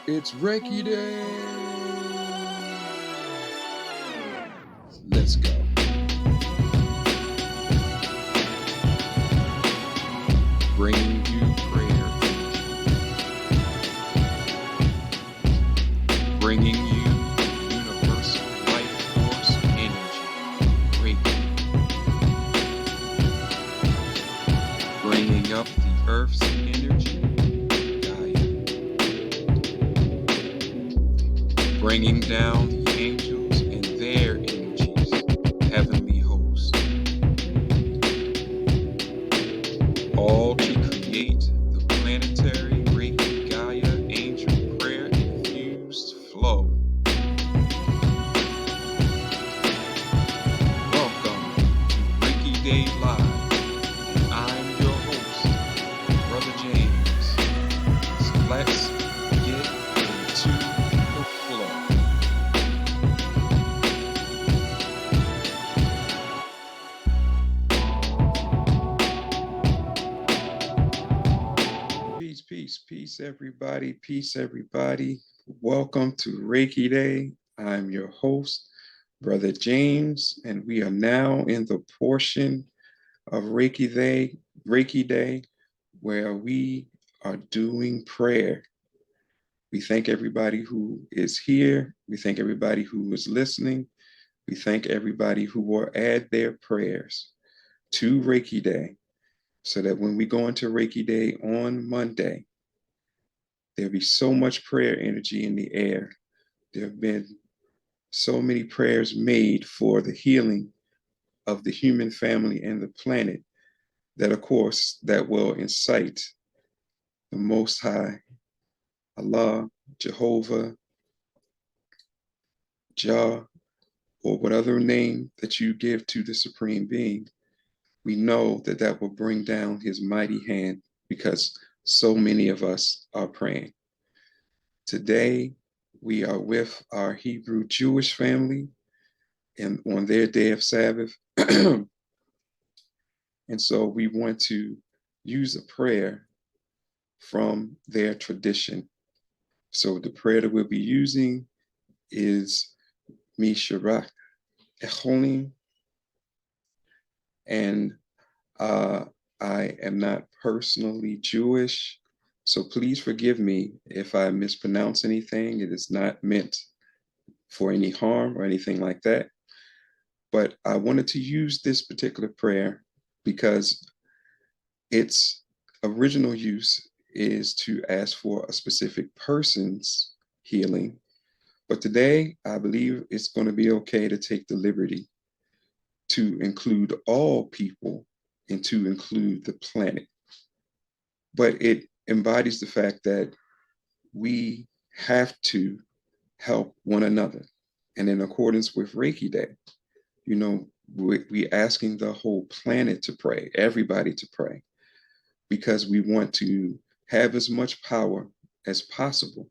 It's Reiki Day. Let's go. Bringing you prayer. Bringing you universal life force energy. Reiki. Bringing up the Earth's energy. Bringing down the angels and their energies, heavenly hosts, all to create the planetary Reiki Gaia angel prayer infused flow. Welcome to Reiki Day Live, and I'm your host, Brother James. So let's get into the flow. Peace, everybody. Peace, everybody. Welcome to Reiki Day. I'm your host, Brother James, and we are now in the portion of Reiki Day, where we are doing prayer. We thank everybody who is here. We thank everybody who is listening. We thank everybody who will add their prayers to Reiki Day, so that when we go into Reiki Day on Monday, there'll be so much prayer energy in the air. There have been so many prayers made for the healing of the human family and the planet that, of course, that will incite the Most High, Allah, Jehovah, Jah, or whatever name that you give to the Supreme Being. We know that that will bring down his mighty hand because so many of us are praying. Today, we are with our Hebrew Jewish family and on their day of Sabbath. And so we want to use a prayer from their tradition. So the prayer that we'll be using is Misharach Echolim. And I am not personally Jewish, so please forgive me if I mispronounce anything. It is not meant for any harm or anything like that. But I wanted to use this particular prayer because its original use is to ask for a specific person's healing. But today, I believe it's going to be okay to take the liberty to include all people and to include the planet. But it embodies the fact that we have to help one another. And in accordance with Reiki Day, we're asking the whole planet to pray, everybody to pray, because we want to have as much power as possible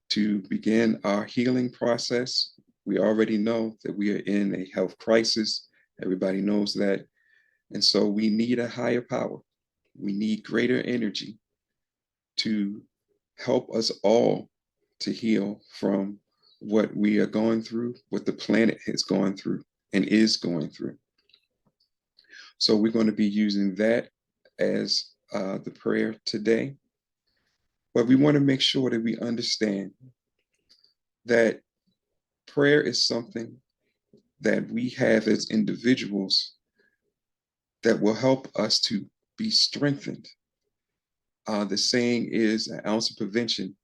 to begin our healing process. We already know that we are in a health crisis. Everybody knows that. And so we need a higher power. We need greater energy to help us all to heal from what we are going through, what the planet has gone through and is going through. So we're going to be using that as the prayer today. But we want to make sure that we understand that prayer is something that we have as individuals that will help us to be strengthened. The saying is an ounce of prevention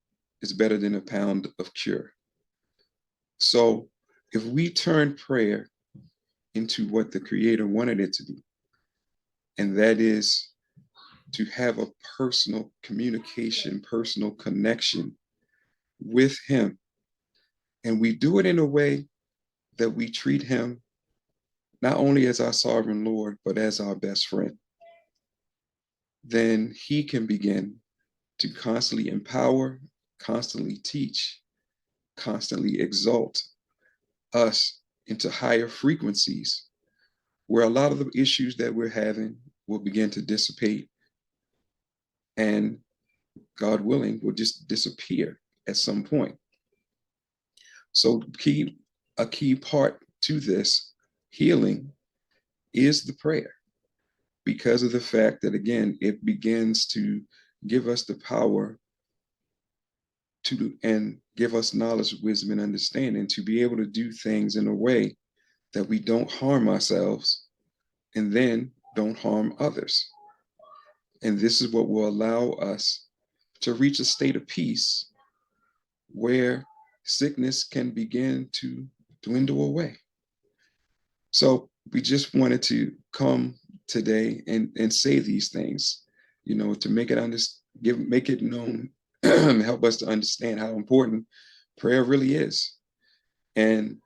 is better than a pound of cure. So if we turn prayer into what the Creator wanted it to be, and that is to have a personal communication, personal connection with Him, and we do it in a way that we treat Him not only as our sovereign Lord, but as our best friend, then He can begin to constantly empower, constantly teach, constantly exalt us into higher frequencies, where a lot of the issues that we're having will begin to dissipate and God willing, will just disappear at some point. So a key part to this healing is the prayer, because of the fact that, again, it begins to give us the power to and give us knowledge, wisdom, and understanding to be able to do things in a way that we don't harm ourselves and then don't harm others. And this is what will allow us to reach a state of peace where sickness can begin to dwindle away. So we just wanted to come today and say these things, to make make it known, help us to understand how important prayer really is. And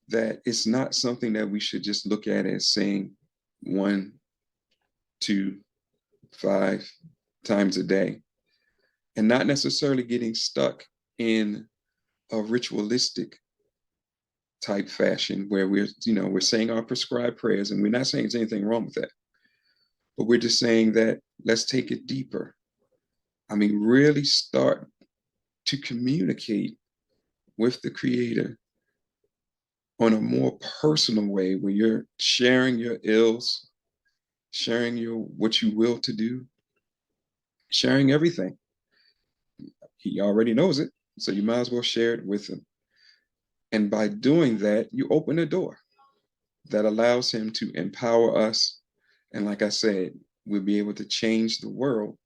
that it's not something that we should just look at as saying 1, 2, 5 times a day, and not necessarily getting stuck in a ritualistic type fashion where we're saying our prescribed prayers, and we're not saying there's anything wrong with that, but we're just saying that let's take it deeper. I mean, really start to communicate with the Creator on a more personal way, where you're sharing your ills, sharing what you will to do, sharing everything. He already knows it, so you might as well share it with him. And by doing that, you open a door that allows him to empower us. And like I said, we'll be able to change the world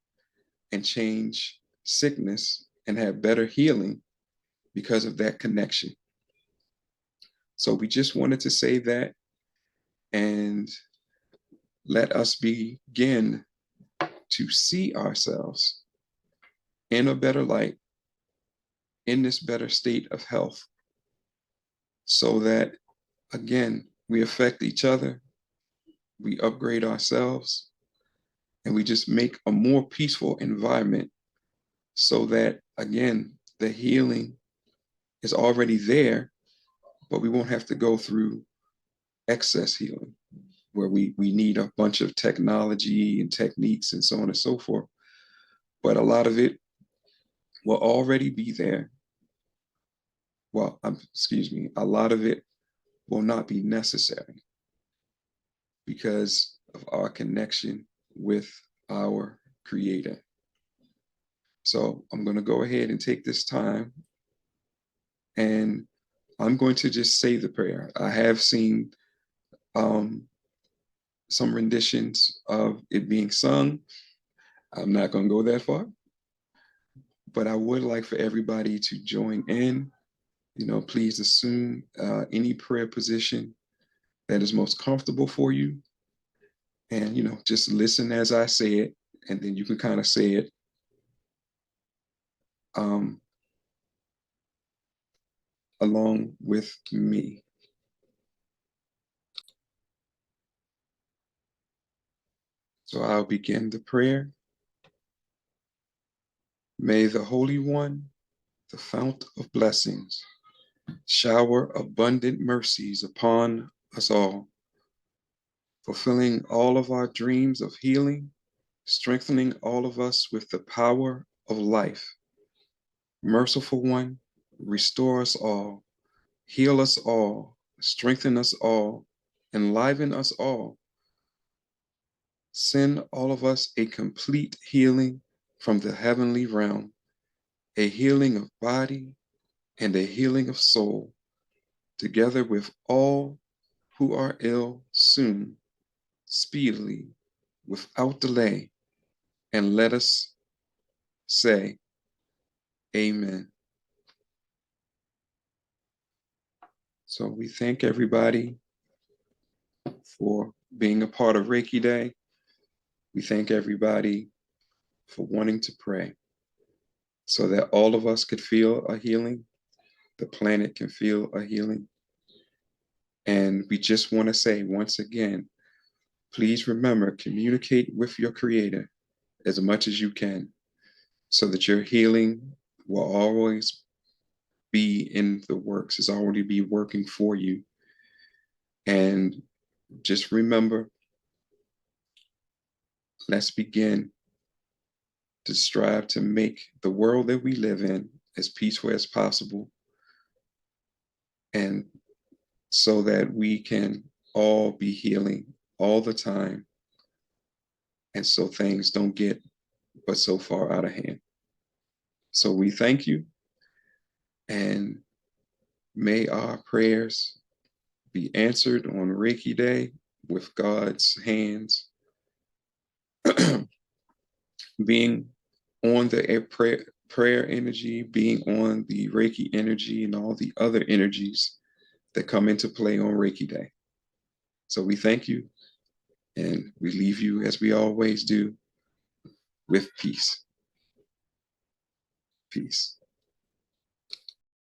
and change sickness and have better healing because of that connection. So we just wanted to say that, and let us begin to see ourselves in a better light, in this better state of health, so that, again, we affect each other, we upgrade ourselves, and we just make a more peaceful environment, so that, again, the healing is already there, but we won't have to go through excess healing where we need a bunch of technology and techniques and so on and so forth. But a lot of it will already be there. Well, a lot of it will not be necessary because of our connection with our Creator. So I'm going to go ahead and take this time, and I'm going to just say the prayer. I have seen some renditions of it being sung. I'm not going to go that far, but I would like for everybody to join in. Please assume any prayer position that is most comfortable for you. And, just listen as I say it, and then you can kind of say it along with me. So I'll begin the prayer. May the Holy One, the fount of blessings, shower abundant mercies upon us all, fulfilling all of our dreams of healing, strengthening all of us with the power of life. Merciful One, restore us all, heal us all, strengthen us all, enliven us all. Send all of us a complete healing from the heavenly realm, a healing of body and a healing of soul, together with all who are ill soon, speedily, without delay. And let us say, Amen. So we thank everybody for being a part of Reiki Day. We thank everybody for wanting to pray so that all of us could feel a healing, the planet can feel a healing. And we just want to say once again, please remember, communicate with your Creator as much as you can so that your healing will always be in the works. It's already be working for you. And just remember, let's begin to strive to make the world that we live in as peaceful as possible, and so that we can all be healing all the time, and so things don't get but so far out of hand. So we thank you, and may our prayers be answered on Reiki Day with God's hands being on the prayer energy, being on the Reiki energy, and all the other energies that come into play on Reiki Day. So we thank you, and we leave you as we always do with peace. Peace.